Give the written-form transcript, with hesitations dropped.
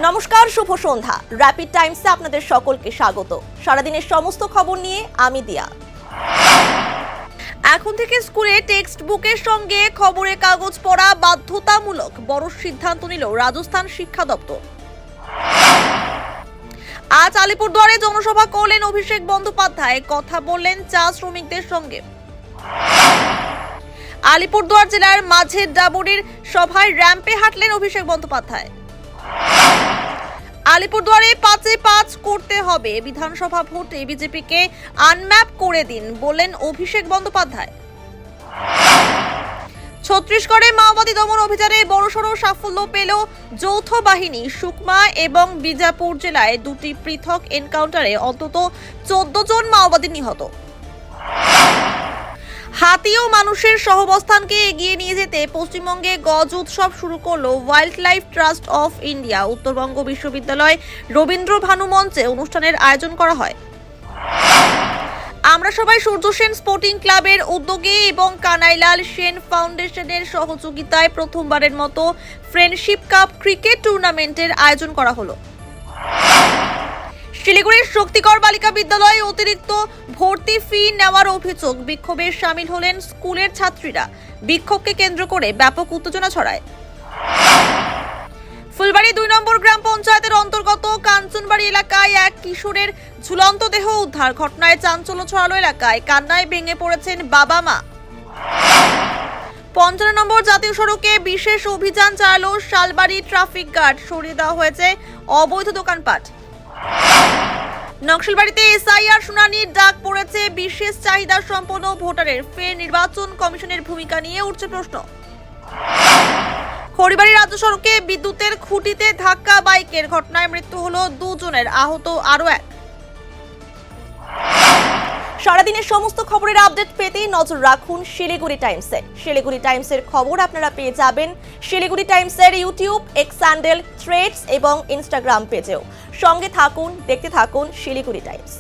নমস্কার, শুভ সন্ধ্যা। র্যাপিড টাইমসে আপনাদের সকলকে স্বাগত। সারাদিনের সমস্ত খবর নিয়ে আমি দিয়া। এখন থেকে স্কুলে টেক্সট বুকের সঙ্গে খবরের কাগজ পড়া বাধ্যতামূলক, বড় সিদ্ধান্ত নিল রাজস্থান শিক্ষা দপ্তর। আজ আলিপুরদুয়ারে জনসভা করলেন অভিষেক বন্দ্যোপাধ্যায়, কথা বললেন চা শ্রমিকদের সঙ্গে। আলিপুরদুয়ার জেলার মাঝের ডাবুরির সভায় র্যাম্পে হাঁটলেন অভিষেক বন্দ্যোপাধ্যায়। আলিপুরদুয়ারে 5-5 করতে হবে, বিধানসভা ভোটে বিজেপিকে আনম্যাপ করে দিন বললেন অভিষেক বন্দ্যোপাধ্যায়। ছত্তিশগড়ে মাওবাদী দমন অভিযানে বড়সড় সাফল্য পেল যৌথ বাহিনী। সুকমা এবং বিজাপুর জেলায় দুটি পৃথক এনকাউন্টারে অন্তত 14 জন মাওবাদী নিহত। হাতি ও মানুষের সহাবস্থানকে এগিয়ে নিয়ে যেতে পশ্চিমবঙ্গে গজ উৎসব শুরু করলো wild life trust of India. Uttarbanga বিশ্ববিদ্যালয় রবীন্দ্র ভানু মঞ্চে অনুষ্ঠানের আয়োজন করা হয়। আমরা সবাই সূর্য সেন স্পোর্টিং ক্লাবের উদ্যোগে এবং কানাইলাল সেন ফাউন্ডেশনের সহযোগিতায় প্রথমবারের মতো ফ্রেন্ডশিপ কাপ ক্রিকেট টুর্নামেন্টের আয়োজন করা হলো। শিলিগুড়ির শক্তিগড় বালিকা বিদ্যালয়ে অতিরিক্ত ভর্তি ফি নেওয়ার অভিযোগ, বিক্ষোভে শামিল হলেন স্কুলের ছাত্রীরা। বিক্ষোভকে কেন্দ্র করে ব্যাপক উত্তেজনা ছড়ায়। ফুলবাড়ি 2 নম্বর গ্রাম পঞ্চায়েতের অন্তর্গত কাঞ্চনবাড়ি এলাকায় এক কিশোরের ঝুলন্ত দেহ উদ্ধার। ঘটনায় চাঞ্চল্য ছড়ালো এলাকায়। কান্নায় ভেঙে পড়েছেন বাবা মা। 55 নম্বর জাতীয় সড়কে বিশেষ অভিযান চালালো শালবাড়ি ট্রাফিক গার্ড। সরিয়ে দেওয়া হয়েছে অবৈধ দোকানপাট। নকশালবাড়িতে এসআইআর শুনানির ডাক পড়েছে বিশেষ চাহিদা সম্পন্ন ভোটারের। ফের নির্বাচন কমিশনের ভূমিকা নিয়ে উঠছে প্রশ্ন। খড়িবাড়ি রাজ্য সড়কে বিদ্যুতের খুঁটিতে ধাক্কা বাইকের। ঘটনায় মৃত্যু হলো 2 জনের, আহত আরো 1। সারাদিনের সমস্ত খবরের আপডেট পেতে নজর রাখুন শিলিগুড়ি টাইমসে। শিলিগুড়ি টাইমসের খবর আপনারা পেয়ে যাবেন শিলিগুড়ি টাইমসের ইউটিউব, এক্স হ্যান্ডেল, থ্রেডস এবং ইনস্টাগ্রাম পেজেও। সঙ্গে থাকুন, দেখতে থাকুন শিলিগুড়ি টাইমস।